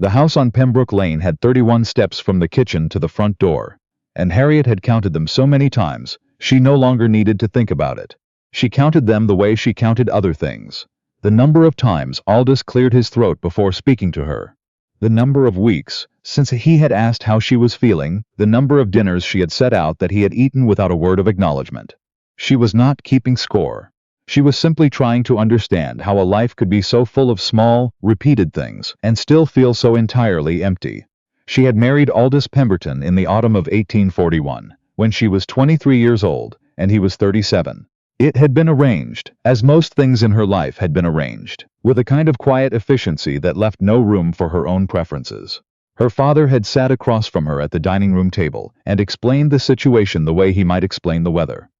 The house on Pembrook Lane had 31 steps from the kitchen to the front door, and Harriet had counted them so many times, she no longer needed to think about it. She counted them the way she counted other things. The number of times Aldous cleared his throat before speaking to her. The number of weeks since he had asked how she was feeling, the number of dinners she had set out that he had eaten without a word of acknowledgement. She was not keeping score. She was simply trying to understand how a life could be so full of small, repeated things and still feel so entirely empty. She had married Aldous Pemberton in the autumn of 1841, when she was 23 years old and he was 37. It had been arranged, as most things in her life had been arranged, with a kind of quiet efficiency that left no room for her own preferences. Her father had sat across from her at the dining room table and explained the situation the way he might explain the weather.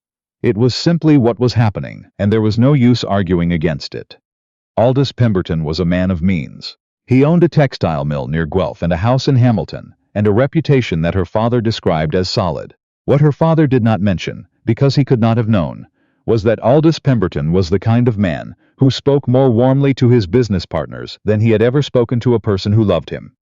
It was simply what was happening, and there was no use arguing against it. Aldous Pemberton was a man of means. He owned a textile mill near Guelph and a house in Hamilton, and a reputation that her father described as solid. What her father did not mention, because he could not have known, was that Aldous Pemberton was the kind of man who spoke more warmly to his business partners than he had ever spoken to a person who loved him.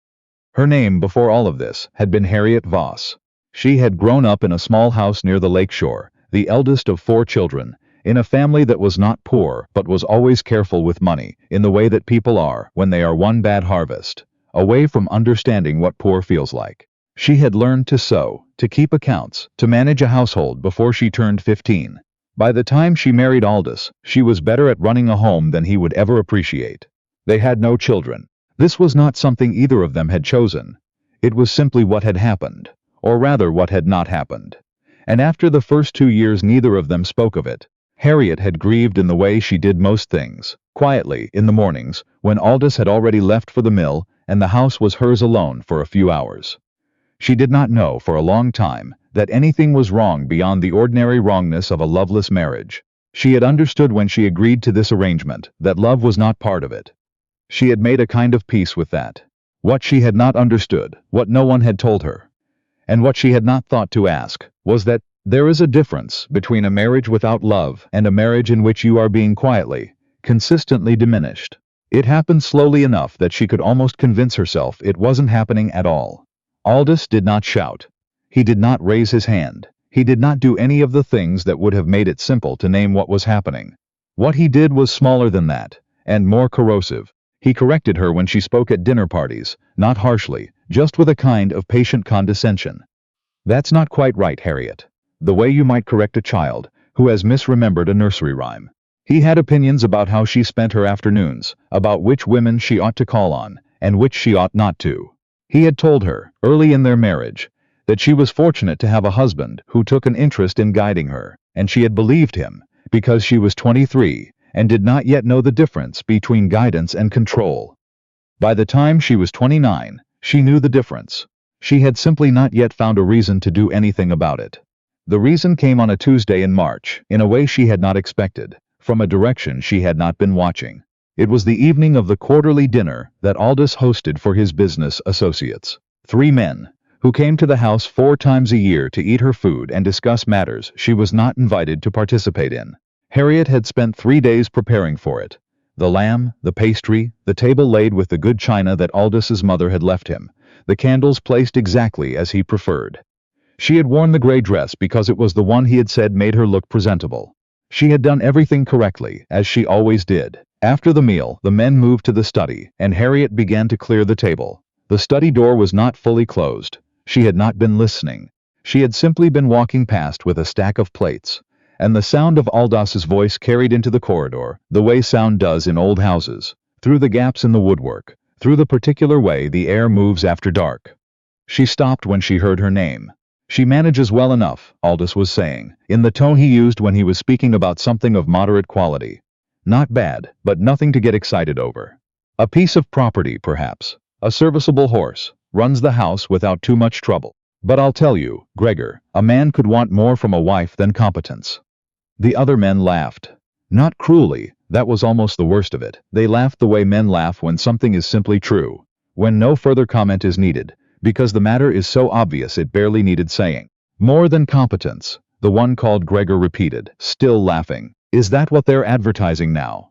Her name, before all of this, had been Harriet Voss. She had grown up in a small house near the lake shore, the eldest of 4 children, in a family that was not poor but was always careful with money, in the way that people are when they are one bad harvest, away from understanding what poor feels like. She had learned to sew, to keep accounts, to manage a household before she turned 15. By the time she married Aldous, she was better at running a home than he would ever appreciate. They had no children. This was not something either of them had chosen. It was simply what had happened, or rather what had not happened. And after the first 2 years neither of them spoke of it. Harriet had grieved in the way she did most things, quietly, in the mornings, when Aldous had already left for the mill and the house was hers alone for a few hours. She did not know for a long time that anything was wrong beyond the ordinary wrongness of a loveless marriage. She had understood when she agreed to this arrangement that love was not part of it. She had made a kind of peace with that. What she had not understood, what no one had told her, and what she had not thought to ask, was that there is a difference between a marriage without love and a marriage in which you are being quietly, consistently diminished. It happened slowly enough that she could almost convince herself it wasn't happening at all. Aldous did not shout. He did not raise his hand. He did not do any of the things that would have made it simple to name what was happening. What he did was smaller than that, and more corrosive. He corrected her when she spoke at dinner parties, not harshly, just with a kind of patient condescension. "That's not quite right, Harriet." The way you might correct a child who has misremembered a nursery rhyme. He had opinions about how she spent her afternoons, about which women she ought to call on, and which she ought not to. He had told her, early in their marriage, that she was fortunate to have a husband who took an interest in guiding her, and she had believed him, because she was 23, and did not yet know the difference between guidance and control. By the time she was 29, she knew the difference. She had simply not yet found a reason to do anything about it. The reason came on a Tuesday in March, in a way she had not expected, from a direction she had not been watching. It was the evening of the quarterly dinner that Aldous hosted for his business associates. 3 men, who came to the house 4 times a year to eat her food and discuss matters she was not invited to participate in. Harriet had spent 3 days preparing for it. The lamb, the pastry, the table laid with the good china that Aldous's mother had left him, the candles placed exactly as he preferred. She had worn the gray dress because it was the one he had said made her look presentable. She had done everything correctly, as she always did. After the meal, the men moved to the study, and Harriet began to clear the table. The study door was not fully closed. She had not been listening. She had simply been walking past with a stack of plates, and the sound of Aldous's voice carried into the corridor, the way sound does in old houses, through the gaps in the woodwork, through the particular way the air moves after dark. She stopped when she heard her name. "She manages well enough," Aldous was saying, in the tone he used when he was speaking about something of moderate quality. "Not bad, but nothing to get excited over. A piece of property, perhaps. A serviceable horse. Runs the house without too much trouble. But I'll tell you, Gregor, a man could want more from a wife than competence." The other men laughed. Not cruelly, that was almost the worst of it. They laughed the way men laugh when something is simply true, when no further comment is needed, because the matter is so obvious it barely needed saying. "More than competence," the one called Gregor repeated, still laughing. "Is that what they're advertising now?"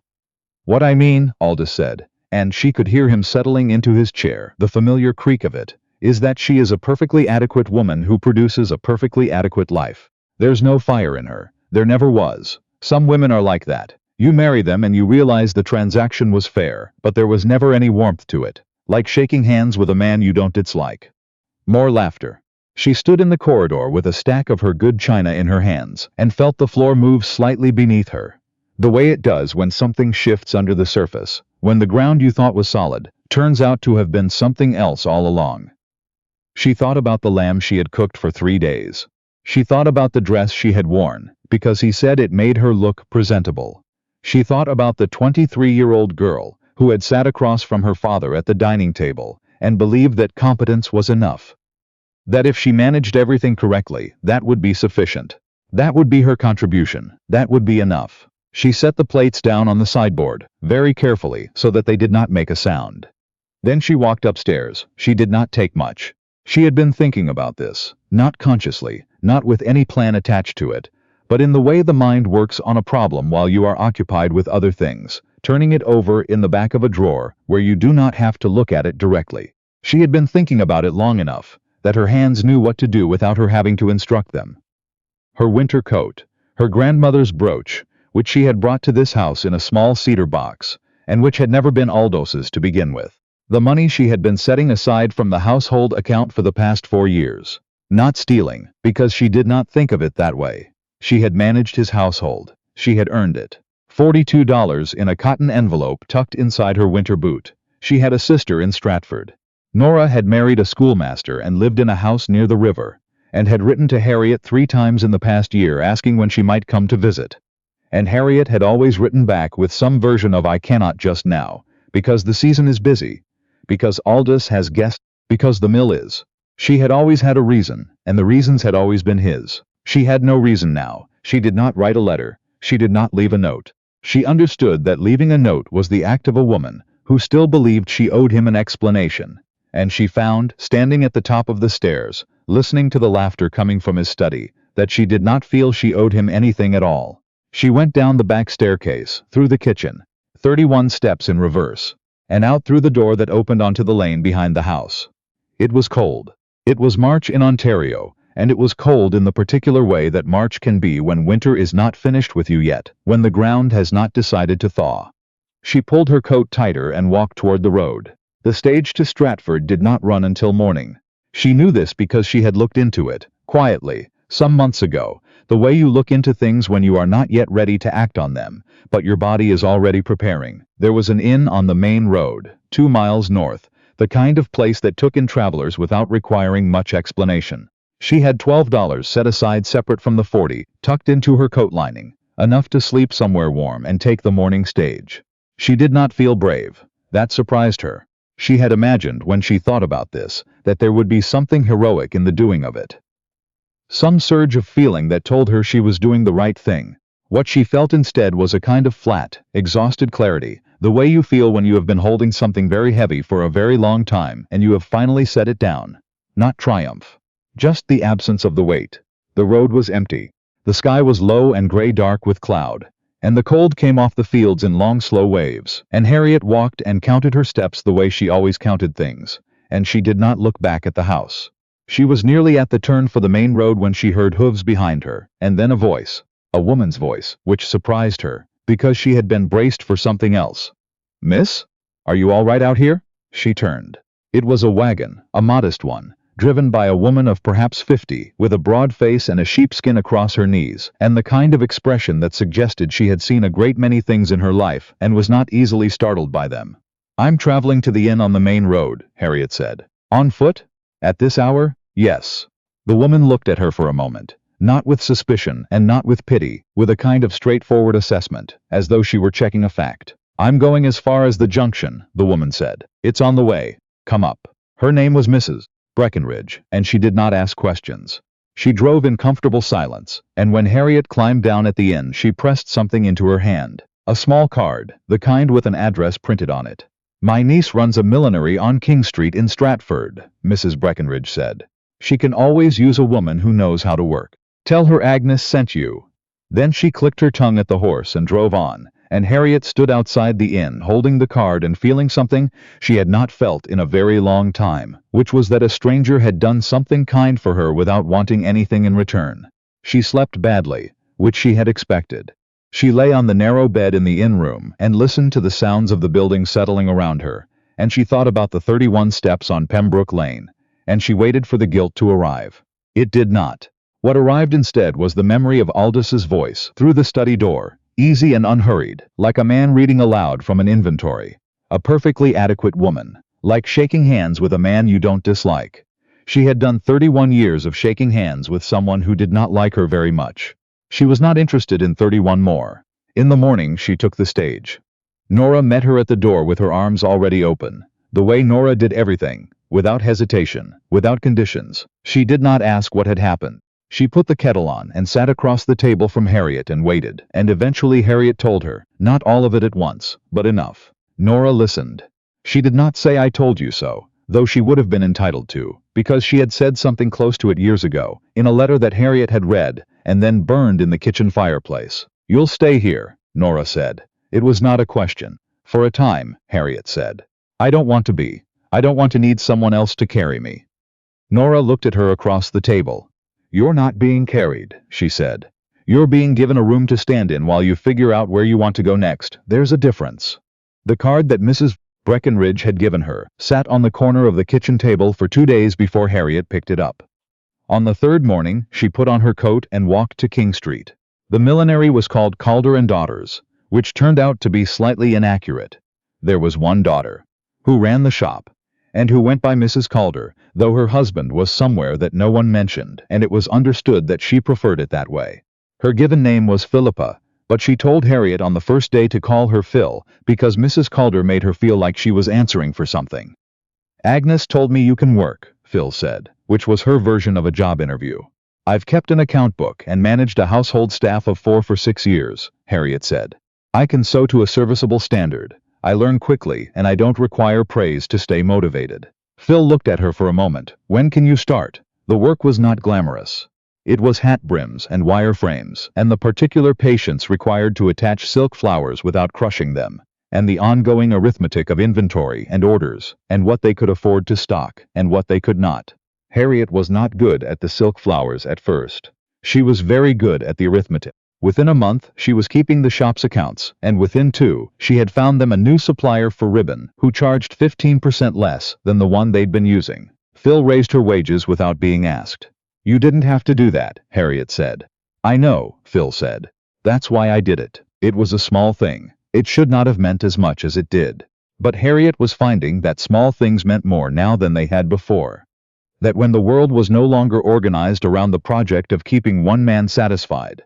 "What I mean," Aldous said, and she could hear him settling into his chair, the familiar creak of it, is that she is a perfectly adequate woman who produces a perfectly adequate life. There's no fire in her. There never was. Some women are like that. You marry them and you realize the transaction was fair, but there was never any warmth to it. Like shaking hands with a man you don't dislike. More laughter. She stood in the corridor with a stack of her good china in her hands, and felt the floor move slightly beneath her. The way it does when something shifts under the surface, when the ground you thought was solid, turns out to have been something else all along. She thought about the lamb she had cooked for 3 days. She thought about the dress she had worn, because he said it made her look presentable. She thought about the 23-year-old girl who had sat across from her father at the dining table and believed that competence was enough. That if she managed everything correctly, that would be sufficient. That would be her contribution. That would be enough. She set the plates down on the sideboard, very carefully, so that they did not make a sound. Then she walked upstairs. She did not take much. She had been thinking about this, not consciously, not with any plan attached to it, but in the way the mind works on a problem while you are occupied with other things, turning it over in the back of a drawer where you do not have to look at it directly. She had been thinking about it long enough that her hands knew what to do without her having to instruct them. Her winter coat, her grandmother's brooch, which she had brought to this house in a small cedar box, and which had never been Aldos's to begin with. The money she had been setting aside from the household account for the past 4 years. Not stealing, because she did not think of it that way. She had managed his household. She had earned it. $42 in a cotton envelope tucked inside her winter boot. She had a sister in Stratford. Nora had married a schoolmaster and lived in a house near the river, and had written to Harriet 3 times in the past year asking when she might come to visit. And Harriet had always written back with some version of "I cannot just now, because the season is busy, because Aldous has guests, because the mill is." She had always had a reason, and the reasons had always been his. She had no reason now. She did not write a letter. She did not leave a note. She understood that leaving a note was the act of a woman who still believed she owed him an explanation. And she found, standing at the top of the stairs, listening to the laughter coming from his study, that she did not feel she owed him anything at all. She went down the back staircase, through the kitchen, 31 steps in reverse, and out through the door that opened onto the lane behind the house. It was cold. It was March in Ontario, and it was cold in the particular way that March can be when winter is not finished with you yet, when the ground has not decided to thaw. She pulled her coat tighter and walked toward the road. The stage to Stratford did not run until morning. She knew this because she had looked into it, quietly, some months ago, the way you look into things when you are not yet ready to act on them, but your body is already preparing. There was an inn on the main road, 2 miles north, the kind of place that took in travelers without requiring much explanation. She had $12 set aside separate from the 40, tucked into her coat lining, enough to sleep somewhere warm and take the morning stage. She did not feel brave. That surprised her. She had imagined, when she thought about this, that there would be something heroic in the doing of it. Some surge of feeling that told her she was doing the right thing. What she felt instead was a kind of flat, exhausted clarity, the way you feel when you have been holding something very heavy for a very long time and you have finally set it down. Not triumph. Just the absence of the weight. The road was empty. The sky was low and gray-dark with cloud, and the cold came off the fields in long slow waves, and Harriet walked and counted her steps the way she always counted things, and she did not look back at the house. She was nearly at the turn for the main road when she heard hooves behind her, and then a voice, a woman's voice, which surprised her, because she had been braced for something else. "Miss? Are you all right out here?" She turned. It was a wagon, a modest one, driven by a woman of perhaps 50, with a broad face and a sheepskin across her knees, and the kind of expression that suggested she had seen a great many things in her life and was not easily startled by them. "I'm traveling to the inn on the main road," Harriet said. "On foot? At this hour?" "Yes." The woman looked at her for a moment, not with suspicion and not with pity, with a kind of straightforward assessment, as though she were checking a fact. "I'm going as far as the junction," the woman said. "It's on the way. Come up." Her name was Mrs. Breckenridge, and she did not ask questions. She drove in comfortable silence, and when Harriet climbed down at the inn she pressed something into her hand. A small card, the kind with an address printed on it. "My niece runs a millinery on King Street in Stratford," Mrs. Breckenridge said. "She can always use a woman who knows how to work. Tell her Agnes sent you." Then she clicked her tongue at the horse and drove on, and Harriet stood outside the inn holding the card and feeling something she had not felt in a very long time, which was that a stranger had done something kind for her without wanting anything in return. She slept badly, which she had expected. She lay on the narrow bed in the inn room and listened to the sounds of the building settling around her, and she thought about the 31 steps on Pembrook Lane, and she waited for the guilt to arrive. It did not. What arrived instead was the memory of Aldous' voice through the study door, easy and unhurried, like a man reading aloud from an inventory. A perfectly adequate woman, like shaking hands with a man you don't dislike. She had done 31 years of shaking hands with someone who did not like her very much. She was not interested in 31 more. In the morning she took the stage. Nora met her at the door with her arms already open. The way Nora did everything, without hesitation, without conditions. She did not ask what had happened. She put the kettle on and sat across the table from Harriet and waited, and eventually Harriet told her, not all of it at once, but enough. Nora listened. She did not say "I told you so," though she would have been entitled to, because she had said something close to it years ago, in a letter that Harriet had read, and then burned in the kitchen fireplace. "You'll stay here," Nora said. It was not a question. "For a time," Harriet said. "I don't want to be. I don't want to need someone else to carry me." Nora looked at her across the table. "You're not being carried," she said. "You're being given a room to stand in while you figure out where you want to go next. There's a difference." The card that Mrs. Breckenridge had given her sat on the corner of the kitchen table for 2 days before Harriet picked it up. On the third morning, she put on her coat and walked to King Street. The millinery was called Calder and Daughters, which turned out to be slightly inaccurate. There was one daughter, who ran the shop, and who went by Mrs. Calder, though her husband was somewhere that no one mentioned, and it was understood that she preferred it that way. Her given name was Philippa, but she told Harriet on the first day to call her Phil, because Mrs. Calder made her feel like she was answering for something. "Agnes told me you can work," Phil said, which was her version of a job interview. "I've kept an account book and managed a household staff of 4 for 6 years, Harriet said. "I can sew to a serviceable standard. I learn quickly and I don't require praise to stay motivated." Phil looked at her for a moment. "When can you start?" The work was not glamorous. It was hat brims and wire frames, and the particular patience required to attach silk flowers without crushing them, and the ongoing arithmetic of inventory and orders, and what they could afford to stock, and what they could not. Harriet was not good at the silk flowers at first. She was very good at the arithmetic. Within a month, she was keeping the shop's accounts, and within 2, she had found them a new supplier for ribbon, who charged 15% less than the one they'd been using. Phil raised her wages without being asked. "You didn't have to do that," Harriet said. "I know," Phil said. "That's why I did it. It was a small thing. It should not have meant as much as it did." But Harriet was finding that small things meant more now than they had before. That when the world was no longer organized around the project of keeping one man satisfied,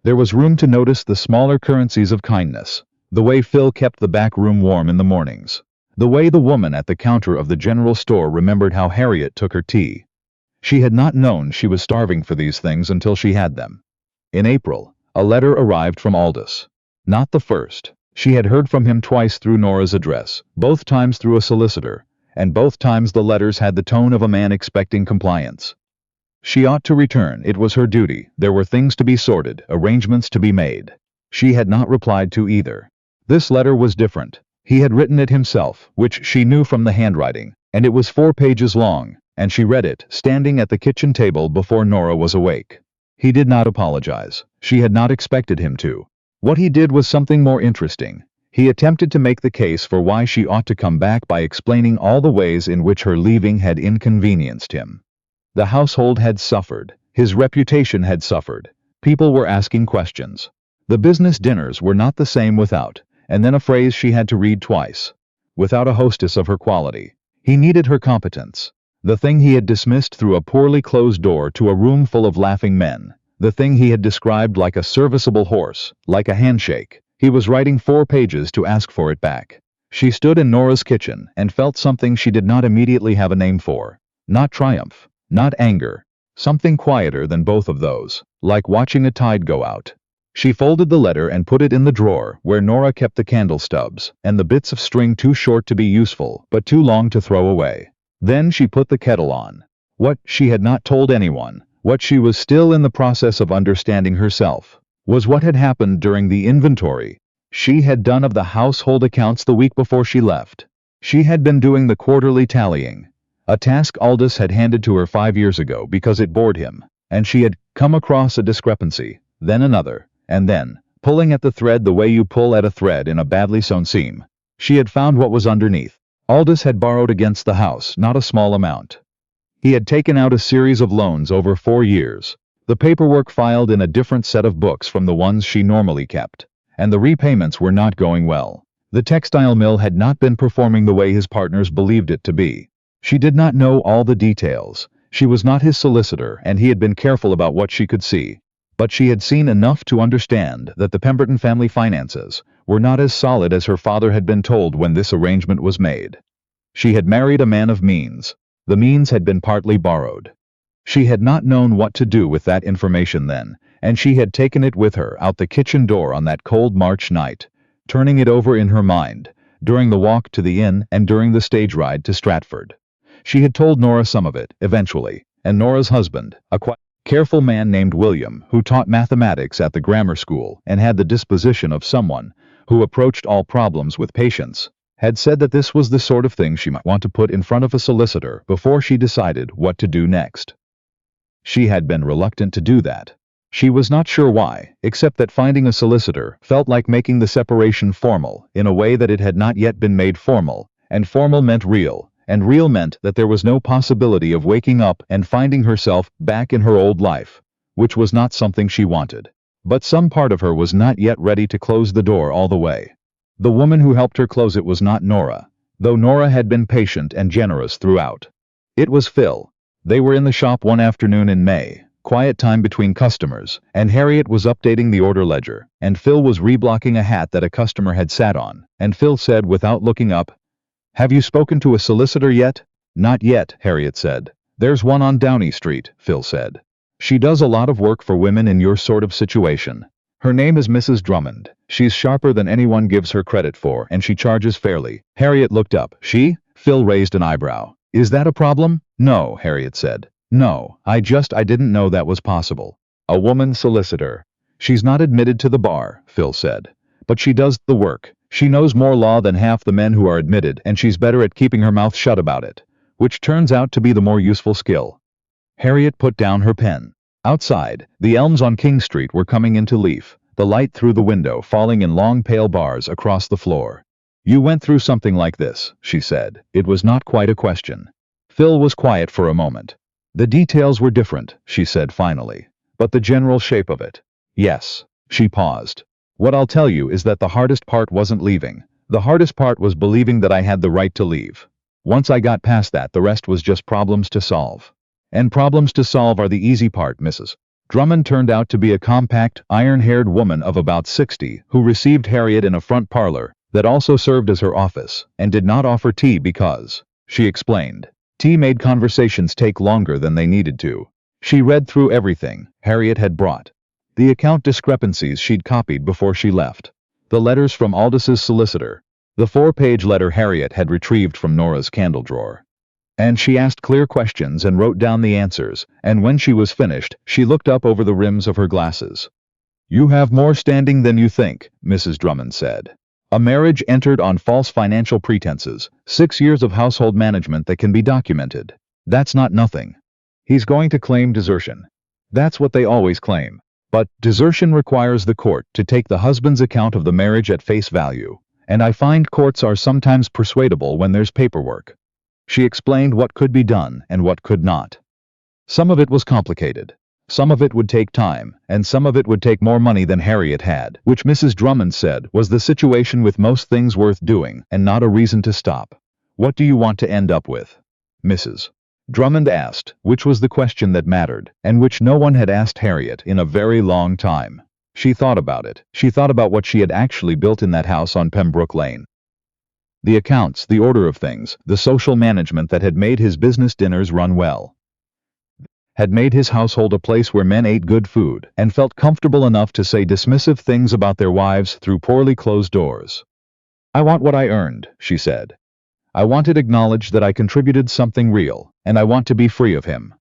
there was room to notice the smaller currencies of kindness. The way Phil kept the back room warm in the mornings. The way the woman at the counter of the general store remembered how Harriet took her tea. She had not known she was starving for these things until she had them. In April, a letter arrived from Aldous. Not the first. She had heard from him twice through Nora's address, both times through a solicitor, and both times the letters had the tone of a man expecting compliance. She ought to return. It was her duty. There were things to be sorted, arrangements to be made. She had not replied to either. This letter was different. He had written it himself, which she knew from the handwriting, and it was 4 pages long, and she read it, standing at the kitchen table before Nora was awake. He did not apologize. She had not expected him to. What he did was something more interesting. He attempted to make the case for why she ought to come back by explaining all the ways in which her leaving had inconvenienced him. The household had suffered. His reputation had suffered. People were asking questions. The business dinners were not the same without, and then a phrase she had to read twice. Without a hostess of her quality. He needed her competence. The thing he had dismissed through a poorly closed door to a room full of laughing men. The thing he had described like a serviceable horse, like a handshake. He was writing 4 pages to ask for it back. She stood in Nora's kitchen and felt something she did not immediately have a name for. Not triumph. Not anger. Something quieter than both of those, like watching a tide go out. She folded the letter and put it in the drawer where Nora kept the candle stubs, and the bits of string too short to be useful, but too long to throw away. Then she put the kettle on. What she had not told anyone, what she was still in the process of understanding herself, was what had happened during the inventory. She had done of the household accounts the week before she left. She had been doing the quarterly tallying, a task Aldous had handed to her 5 years ago because it bored him, and she had come across a discrepancy, then another, and then, pulling at the thread the way you pull at a thread in a badly sewn seam, she had found what was underneath. Aldous had borrowed against the house, not a small amount. He had taken out a series of loans over 4 years, the paperwork filed in a different set of books from the ones she normally kept, and the repayments were not going well. The textile mill had not been performing the way his partners believed it to be. She did not know all the details. She was not his solicitor, and he had been careful about what she could see. But she had seen enough to understand that the Pemberton family finances were not as solid as her father had been told when this arrangement was made. She had married a man of means. The means had been partly borrowed. She had not known what to do with that information then, and she had taken it with her out the kitchen door on that cold March night, turning it over in her mind, during the walk to the inn and during the stage ride to Stratford. She had told Nora some of it, eventually, and Nora's husband, a quiet, careful man named William, who taught mathematics at the grammar school and had the disposition of someone who approached all problems with patience, had said that this was the sort of thing she might want to put in front of a solicitor before she decided what to do next. She had been reluctant to do that. She was not sure why, except that finding a solicitor felt like making the separation formal in a way that it had not yet been made formal, and formal meant real, and real meant that there was no possibility of waking up and finding herself back in her old life, which was not something she wanted. But some part of her was not yet ready to close the door all the way. The woman who helped her close it was not Nora, though Nora had been patient and generous throughout. It was Phil. They were in the shop one afternoon in May, quiet time between customers, and Harriet was updating the order ledger, and Phil was reblocking a hat that a customer had sat on, and Phil said without looking up, "Have you spoken to a solicitor yet?" "Not yet," Harriet said. "There's one on Downey Street," Phil said. "She does a lot of work for women in your sort of situation. Her name is Mrs. Drummond. She's sharper than anyone gives her credit for, and she charges fairly." Harriet looked up. "She?" Phil raised an eyebrow. "Is that a problem?" "No," Harriet said. "No, I didn't know that was possible." "A woman solicitor. She's not admitted to the bar," Phil said. "But she does the work. She knows more law than half the men who are admitted, and she's better at keeping her mouth shut about it, which turns out to be the more useful skill." Harriet put down her pen. Outside, the elms on King Street were coming into leaf, the light through the window falling in long pale bars across the floor. "You went through something like this," she said. It was not quite a question. Phil was quiet for a moment. "The details were different," she said finally, "but the general shape of it." "Yes." She paused. "What I'll tell you is that the hardest part wasn't leaving. The hardest part was believing that I had the right to leave. Once I got past that, the rest was just problems to solve. And problems to solve are the easy part, Mrs. Drummond turned out to be a compact, iron-haired woman of about 60 who received Harriet in a front parlor that also served as her office, and did not offer tea because, she explained, tea made conversations take longer than they needed to. She read through everything Harriet had brought. The account discrepancies she'd copied before she left. The letters from Aldous' solicitor. The 4-page letter Harriet had retrieved from Nora's candle drawer. And she asked clear questions and wrote down the answers, and when she was finished, she looked up over the rims of her glasses. "You have more standing than you think," Mrs. Drummond said. "A marriage entered on false financial pretenses, 6 years of household management that can be documented. That's not nothing. He's going to claim desertion. That's what they always claim. But desertion requires the court to take the husband's account of the marriage at face value, and I find courts are sometimes persuadable when there's paperwork." She explained what could be done and what could not. Some of it was complicated. Some of it would take time, and some of it would take more money than Harriet had, which Mrs. Drummond said was the situation with most things worth doing and not a reason to stop. "What do you want to end up with?" Mrs. Drummond asked, which was the question that mattered, and which no one had asked Harriet in a very long time. She thought about it. She thought about what she had actually built in that house on Pembrook Lane. The accounts, the order of things, the social management that had made his business dinners run well. Had made his household a place where men ate good food and felt comfortable enough to say dismissive things about their wives through poorly closed doors. "I want what I earned," she said. "I want it acknowledged that I contributed something real, and I want to be free of him."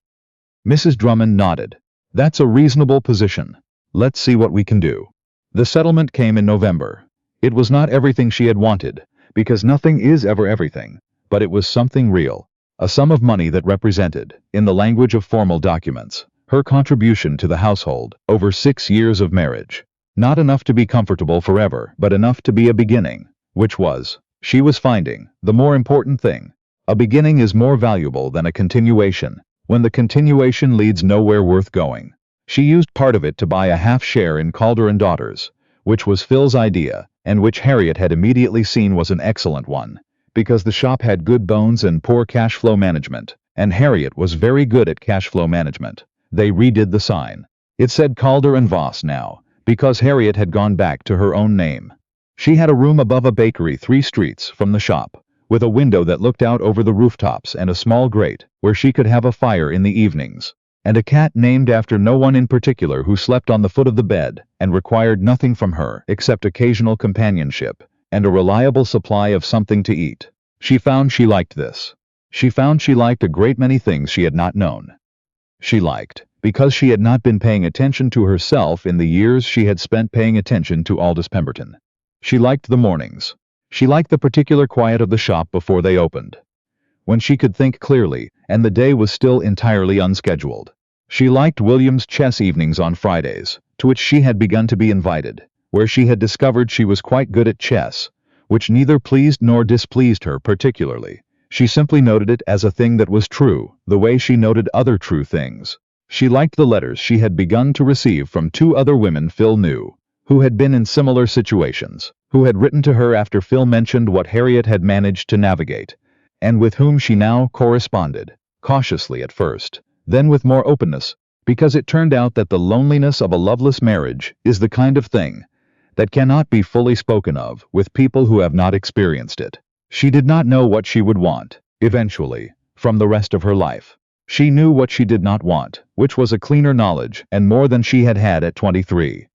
Mrs. Drummond nodded. "That's a reasonable position. Let's see what we can do." The settlement came in November. It was not everything she had wanted, because nothing is ever everything, but it was something real. A sum of money that represented, in the language of formal documents, her contribution to the household over 6 years of marriage. Not enough to be comfortable forever, but enough to be a beginning, which was, she was finding, the more important thing. A beginning is more valuable than a continuation, when the continuation leads nowhere worth going. She used part of it to buy a half share in Calder and Daughters, which was Phil's idea, and which Harriet had immediately seen was an excellent one, because the shop had good bones and poor cash flow management, and Harriet was very good at cash flow management. They redid the sign. It said Calder and Voss now, because Harriet had gone back to her own name. She had a room above a bakery 3 streets from the shop, with a window that looked out over the rooftops and a small grate where she could have a fire in the evenings, and a cat named after no one in particular who slept on the foot of the bed and required nothing from her except occasional companionship and a reliable supply of something to eat. She found she liked this. She found she liked a great many things she had not known. She liked, because she had not been paying attention to herself in the years she had spent paying attention to Aldous Pemberton. She liked the mornings. She liked the particular quiet of the shop before they opened, when she could think clearly, and the day was still entirely unscheduled. She liked William's chess evenings on Fridays, to which she had begun to be invited, where she had discovered she was quite good at chess, which neither pleased nor displeased her particularly. She simply noted it as a thing that was true, the way she noted other true things. She liked the letters she had begun to receive from 2 other women Phil knew, who had been in similar situations, who had written to her after Phil mentioned what Harriet had managed to navigate, and with whom she now corresponded, cautiously at first, then with more openness, because it turned out that the loneliness of a loveless marriage is the kind of thing that cannot be fully spoken of with people who have not experienced it. She did not know what she would want, eventually, from the rest of her life. She knew what she did not want, which was a cleaner knowledge and more than she had had at 23.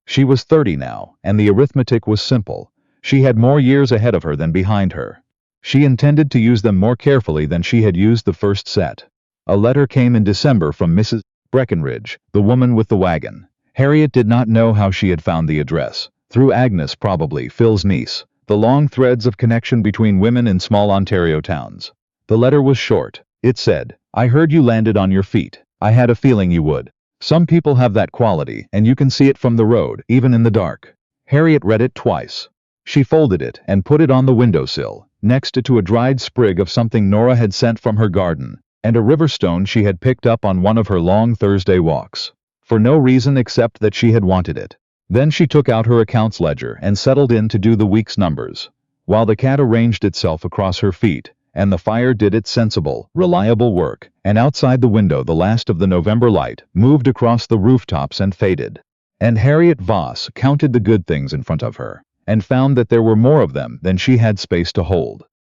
She was 30 now, and the arithmetic was simple. She had more years ahead of her than behind her. She intended to use them more carefully than she had used the first set. A letter came in December from Mrs. Breckenridge, the woman with the wagon. Harriet did not know how she had found the address. Through Agnes, probably, Phil's niece. The long threads of connection between women in small Ontario towns. The letter was short. It said, "I heard you landed on your feet. I had a feeling you would. Some people have that quality, and you can see it from the road, even in the dark." Harriet read it twice. She folded it and put it on the windowsill, next to a dried sprig of something Nora had sent from her garden, and a river stone she had picked up on one of her long Thursday walks, for no reason except that she had wanted it. Then she took out her accounts ledger and settled in to do the week's numbers, while the cat arranged itself across her feet, and the fire did its sensible, reliable work, and outside the window the last of the November light moved across the rooftops and faded. And Harriet Voss counted the good things in front of her, and found that there were more of them than she had space to hold.